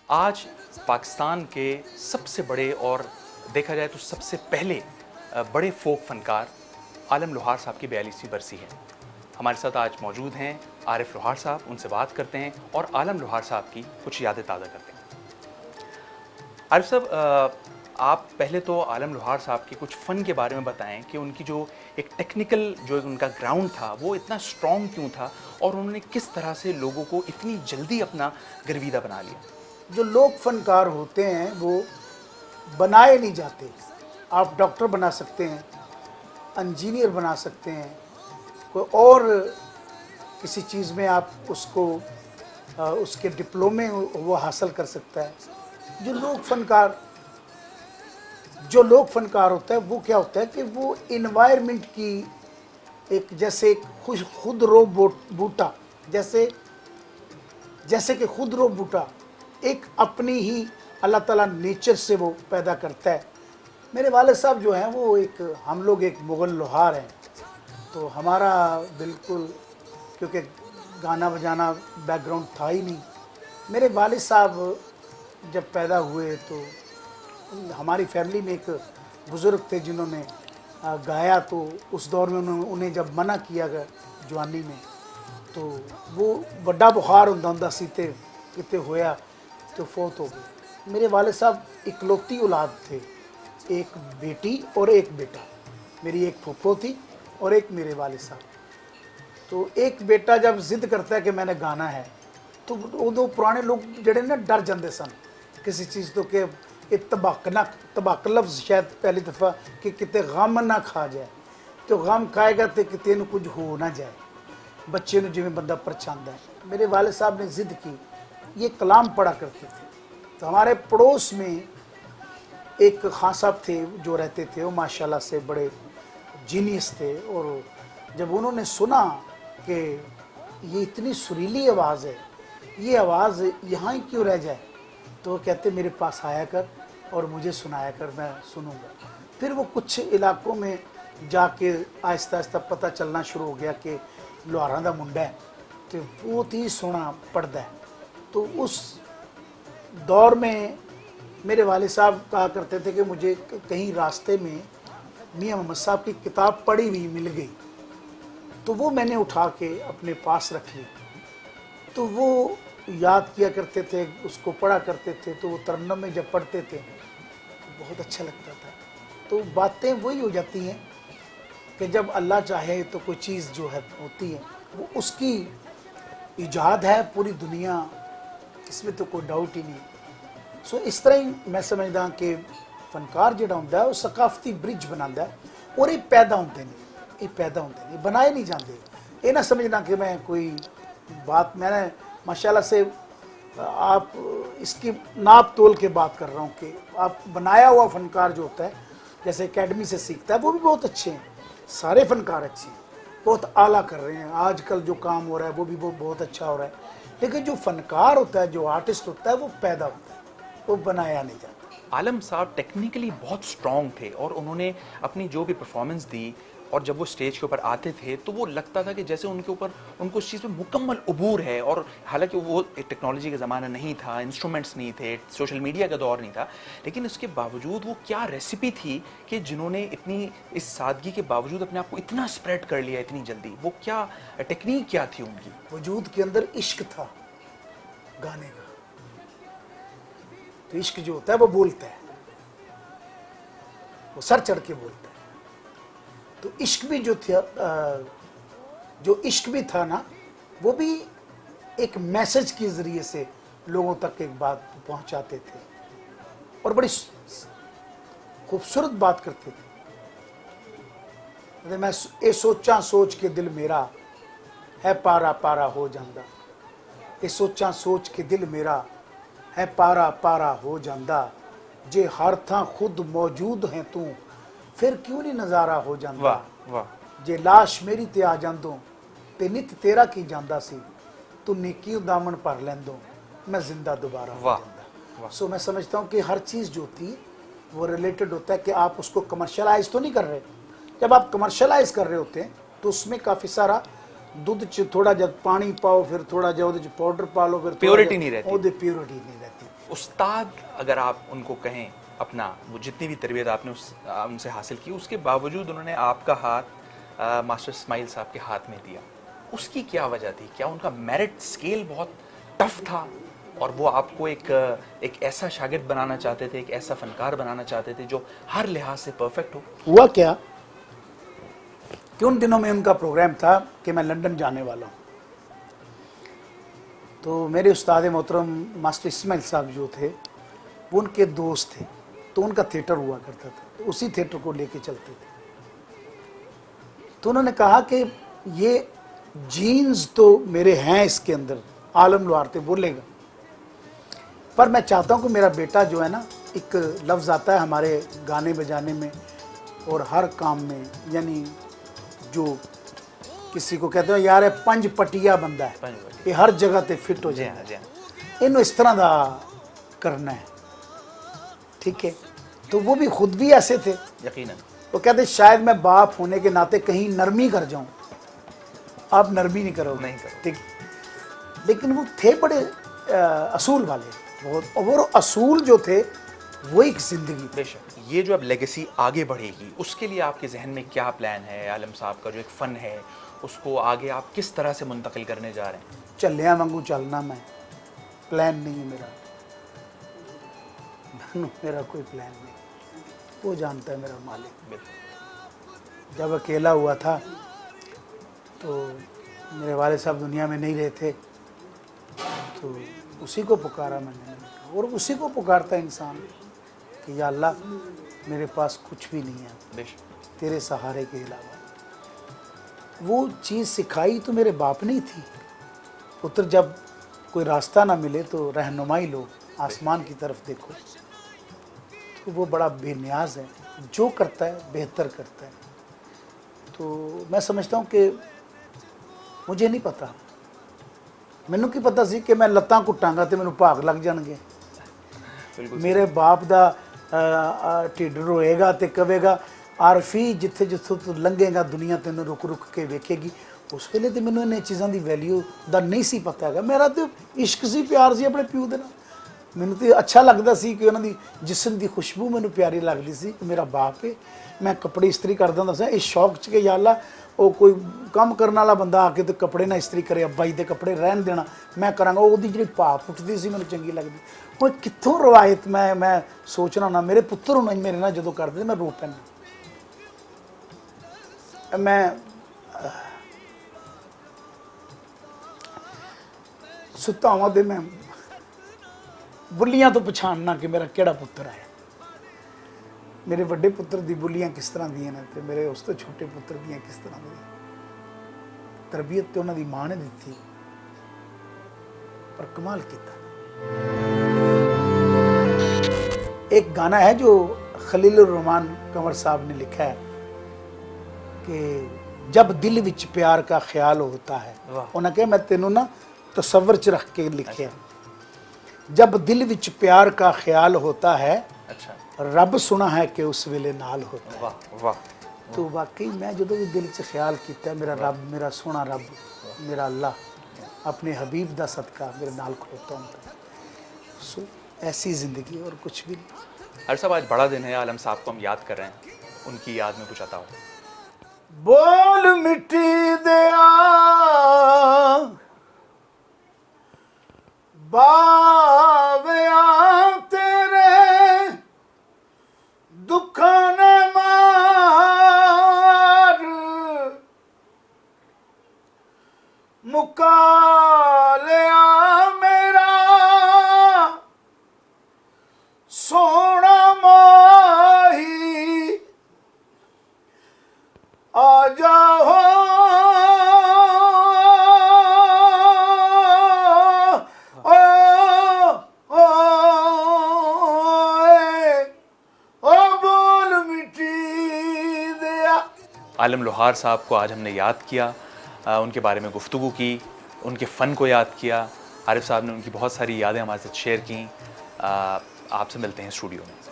آج پاکستان کے سب سے بڑے اور دیکھا جائے تو سب سے پہلے بڑے فوک فنکار عالم لوہار صاحب کی 42ویں برسی ہے. ہمارے ساتھ آج موجود ہیں عارف لوہار صاحب. ان سے بات کرتے ہیں اور عالم لوہار صاحب کی کچھ یادیں تازہ کرتے ہیں. عارف صاحب، آپ پہلے تو عالم لوہار صاحب کے کچھ فن کے بارے میں بتائیں کہ ان کی جو ایک ٹیکنیکل جو ان کا گراؤنڈ تھا وہ اتنا اسٹرانگ کیوں تھا اور انہوں نے کس طرح سے لوگوں کو اتنی جلدی اپنا گرویدہ بنا لیا. جو لوگ فنکار ہوتے ہیں وہ بنائے نہیں جاتے. آپ ڈاکٹر بنا سکتے ہیں، انجینئر بنا سکتے ہیں، کوئی اور کسی چیز میں آپ اس کو اس کے ڈپلومے وہ حاصل کر سکتا ہے. جو لوگ فنکار ہوتا ہے وہ کیا ہوتا ہے کہ وہ انوائرمنٹ کی ایک جیسے ایک خود رو بوٹا جیسے کہ خود رو بوٹا ایک اپنی ہی اللہ تعالیٰ نیچر سے وہ پیدا کرتا ہے. میرے والد صاحب جو ہیں وہ ہم لوگ ایک مغل لوہار ہیں، تو ہمارا بالکل کیونکہ گانا بجانا بیک گراؤنڈ تھا ہی نہیں. میرے والد صاحب جب پیدا ہوئے تو ہماری فیملی میں ایک بزرگ تھے جنہوں نے گایا، تو اس دور میں انہیں جب منع کیا گیا جوانی میں تو وہ بڑا بخار ہوں سیتے کتے ہویا تو فوت ہو گئے. میرے والد صاحب اکلوتی اولاد تھے، ایک بیٹی اور ایک بیٹا. میری ایک پھوپھو تھی اور ایک میرے والد صاحب. تو ایک بیٹا جب ضد کرتا ہے کہ میں نے گانا ہے تو وہ پرانے لوگ جڑے نا ڈر جاندے سن کسی چیز تو کہ یہ تباک لفظ شاید پہلی دفعہ کہ کتے غم نہ کھا جائے، تو غم کھائے گا تو کتے نو کچھ ہو نہ جائے، بچے نو جی میں بندہ پرچھاندہ ہے. میرے والد صاحب نے ضد کی، یہ کلام پڑھا کرتے تھے. تو ہمارے پڑوس میں ایک خان صاحب تھے جو رہتے تھے، وہ ماشاءاللہ سے بڑے جینیس تھے. اور جب انہوں نے سنا کہ یہ اتنی سریلی آواز ہے، یہ آواز یہاں ہی کیوں رہ جائے، تو وہ کہتے میرے پاس آیا کر اور مجھے سنایا کر، میں سنوں گا. پھر وہ کچھ علاقوں میں جا کے آہستہ آہستہ پتہ چلنا شروع ہو گیا کہ لوہاراں دا منڈا ہے تو بہت ہی سونا پڑھتا ہے. تو اس دور میں میرے والد صاحب کہا کرتے تھے کہ مجھے کہیں راستے میں میاں محمد صاحب کی کتاب پڑھی ہوئی مل گئی، تو وہ میں نے اٹھا کے اپنے پاس رکھ لی. تو وہ یاد کیا کرتے تھے، اس کو پڑھا کرتے تھے. تو وہ ترنم میں جب پڑھتے تھے تو بہت اچھا لگتا تھا. تو باتیں وہی ہو جاتی ہیں کہ جب اللہ چاہے تو کوئی چیز جو ہے ہوتی ہے، وہ اس کی ایجاد ہے پوری دنیا، اس میں تو کوئی ڈاؤٹ ہی نہیں. سو اس طرح ہی میں سمجھدا کہ فنکار جڑا ہوندا ہے وہ ثقافتی برج بناتا ہے. اور یہ پیدا ہوتے ہیں، بنائے نہیں جاندے. یہ نہ سمجھنا کہ میں کوئی بات میں نے ماشاءاللہ سے آپ اس کی ناپ تول کے بات کر رہا ہوں کہ آپ بنایا ہوا فنکار جو ہوتا ہے جیسے اکیڈمی سے سیکھتا ہے وہ بھی بہت اچھے ہیں. سارے فنکار اچھے ہیں، بہت اعلیٰ کر رہے ہیں. آج کل جو کام ہو رہا ہے وہ بھی بہت اچھا ہو رہا ہے. لیکن جو فنکار ہوتا ہے، جو آرٹسٹ ہوتا ہے، وہ پیدا ہوتا ہے، وہ بنایا نہیں جاتا. عالم صاحب ٹیکنیکلی بہت اسٹرانگ تھے اور انہوں نے اپنی جو بھی پرفارمنس دی اور جب وہ اسٹیج کے اوپر آتے تھے تو وہ لگتا تھا کہ جیسے ان کے اوپر ان کو اس چیز پہ مکمل عبور ہے. اور حالانکہ وہ ٹیکنالوجی کا زمانہ نہیں تھا، انسٹرومنٹس نہیں تھے، سوشل میڈیا کا دور نہیں تھا، لیکن اس کے باوجود وہ کیا ریسیپی تھی کہ جنہوں نے اتنی اس سادگی کے باوجود اپنے آپ کو اتنا اسپریڈ کر لیا اتنی جلدی. وہ کیا ٹیکنیک کیا تھی ان کی؟ وجود کے اندر عشق تھا گانے کا. تو عشق جو ہوتا ہے وہ بولتا ہے، وہ سر چڑھ کے بولتا ہے. تو عشق بھی جو عشق بھی تھا نا، وہ بھی ایک میسج کے ذریعے سے لوگوں تک ایک بات پہنچاتے تھے اور بڑی خوبصورت بات کرتے تھے. میں اے سوچاں سوچ کے دل میرا ہے پارا پارا ہو جاندہ، اے سوچاں سوچ کے دل میرا ہے پارا پارا ہو جاندہ، جے ہر تھاں خود موجود ہیں تو پھر کیوں نہیں نظارہ ہو جاندہ. واہ واہ. جے لاش میری تے آ جاندوں تے نت تیرا کی جاندہ سی، تو نیکی دامن پر لیندوں میں زندہ دوبارہ ہو واہ جاندہ. واہ. سو میں سمجھتا ہوں کہ ہر چیز جو تھی وہ ریلیٹڈ ہوتا ہے کہ آپ اس کو کمرشلائز تو نہیں کر رہے. جب آپ کمرشلائز کر رہے ہوتے ہیں تو اس میں کافی سارا دودھ تھوڑا جب پانی پاؤ، پھر تھوڑا جب پاؤڈر پا لو، پھر پیورٹی نہیں رہتی. پیورٹی نہیں رہتی. استاد اگر آپ ان کو کہیں اپنا، وہ جتنی بھی تربیت آپ نے ان سے حاصل کی، اس کے باوجود انہوں نے آپ کا ہاتھ ماسٹر اسماعیل صاحب کے ہاتھ میں دیا، اس کی کیا وجہ تھی؟ کیا ان کا میرٹ اسکیل بہت ٹف تھا اور وہ آپ کو ایک ایسا شاگرد بنانا چاہتے تھے، ایک ایسا فنکار بنانا چاہتے تھے جو ہر لحاظ سے پرفیکٹ ہو؟ ہوا کیا کہ ان دنوں میں ان کا پروگرام تھا کہ میں لندن جانے والا ہوں، تو میرے استاد محترم ماسٹر اسماعیل صاحب جو تھے وہ ان کے دوست تھے، تو ان کا تھیٹر ہوا کرتا تھا، تو اسی تھیٹر کو لے کے چلتے تھے۔ تو انہوں نے کہا کہ یہ جینز تو میرے ہیں اس کے اندر، عالم لوہار تھے، بولے گا، پر میں چاہتا ہوں کہ میرا بیٹا جو ہے نا، ایک لفظ آتا ہے ہمارے گانے بجانے میں اور ہر کام میں، یعنی جو کسی کو کہتے ہیں یار پنج پٹیا بندہ ہے، یہ ہر جگہ تے فٹ ہو جی جائے، ہاں، جی ہاں، انہوں اس طرح دا کرنا ہے، ٹھیک ہے؟ تو وہ بھی خود بھی ایسے تھے، یقیناً وہ کہتے شاید میں باپ ہونے کے ناطے کہیں نرمی کر جاؤں، آپ نرمی نہیں کرو گے، نہیں کرو، ٹھیک، لیکن وہ تھے بڑے اصول والے بہت، اور وہ اصول جو تھے وہ ایک زندگی تھی۔ بے شک۔ یہ جو اب لیگیسی آگے بڑھے گی، اس کے لیے آپ کے ذہن میں کیا پلان ہے؟ عالم صاحب کا جو ایک فن ہے اس کو آگے آپ کس طرح سے منتقل کرنے جا رہے ہیں؟ چلیاں وانگو چلنا، میں پلان نہیں ہے میرا کوئی پلان نہیں، وہ جانتا ہے میرا مالک۔ بالکل، جب اکیلا ہوا تھا تو میرے والد صاحب دنیا میں نہیں رہے تھے، تو اسی کو پکارا میں نے، اور اسی کو پکارتا انسان کہ یا اللہ میرے پاس کچھ بھی نہیں ہے بے شک، تیرے سہارے کے علاوہ۔ وہ چیز سکھائی تو میرے باپ نے ہی تھی، پتر جب کوئی راستہ نہ ملے تو رہنمائی لو، آسمان کی طرف دیکھو، تو وہ بڑا بے نیاز ہے، جو کرتا ہے بہتر کرتا ہے۔ تو میں سمجھتا ہوں کہ مجھے نہیں پتا، مینوں کی پتا سی کہ میں لتاں کٹاਂگا تے مینوں بھاگ لگ جان گے، بالکل میرے باپ دا ٹھڈ روئے گا تے کہے گا عارفی جتھے جتھوں تو لنگے گا دنیا تینوں رک رک کے ویکھے گی۔ اس ویلے تے مینوں انہیں چیزاں دی ویلیو دا نہیں سی پتہ ہے، میرا تو عشق سی، پیار سی اپنے پیو دے نال، مینوں تے اچھا لگدا سی کہ انہاں دی جسم دی خوشبو مینوں پیاری لگدی سی کہ میرا باپ ہے۔ میں کپڑے استری کردا ہوندا سا اس شوق چ کہ یا اللہ وہ کوئی کام کرنے والا بندہ آ کے تو کپڑے نہ استری کرے، ابا جی دے کپڑے رہن دینا، میں کراں گا، وہ جڑی پاپ اٹھتی سی مینوں چنگی لگدی۔ وہ کتھوں روایت میں سوچنا نا، میرے پتر ہونا میرے نال جدوں کردے میں رو پینا۔ میں ستا ہوا تے میں بلیاں تو پچھاننا کہ میرا کیڑا پتر ہے، میرے وڈے پتر دی بلیاں کس طرح دیاں نے تے میرے اس تو چھوٹے پتر دیاں کس طرح دی، تربیت تے انہاں دی ماں نے دتی، پر کمال کیتا۔ ایک گانا ہے جو خلیل الرحمان کنور صاحب نے لکھا ہے کہ جب دل وچ پیار کا خیال ہوتا ہے، انہاں کہا میں تینوں نا تصور چ رکھ کے لکھیا، جب دل وچ پیار کا خیال ہوتا ہے، اچھا، رب سنا ہے کہ اس ویلے نال ہوتا ہے۔ واہ واہ، تو واقعی میں جدوں بھی دل چ خیال کیتا ہے میرا رب، میرا سونا رب، میرا اللہ اپنے حبیب دا صدقہ میرے نال کھڑوتا ہوں۔ سو ایسی زندگی اور کچھ بھی نہیں۔ عارف صاحب آج بڑا دن ہے، عالم صاحب کو ہم یاد کر رہے ہیں، ان کی یاد میں کچھ عطا ہو۔ بول مٹی دیا باویا تیرے دکھاں نے مار مکا لیا میرا سونا ماہی آ جاؤ بول مٹی دیا۔ عالم لوہار صاحب کو آج ہم نے یاد کیا، ان کے بارے میں گفتگو کی، ان کے فن کو یاد کیا۔ عارف صاحب نے ان کی بہت ساری یادیں ہمارے ساتھ شیئر کیں۔ آپ سے ملتے ہیں اسٹوڈیو میں۔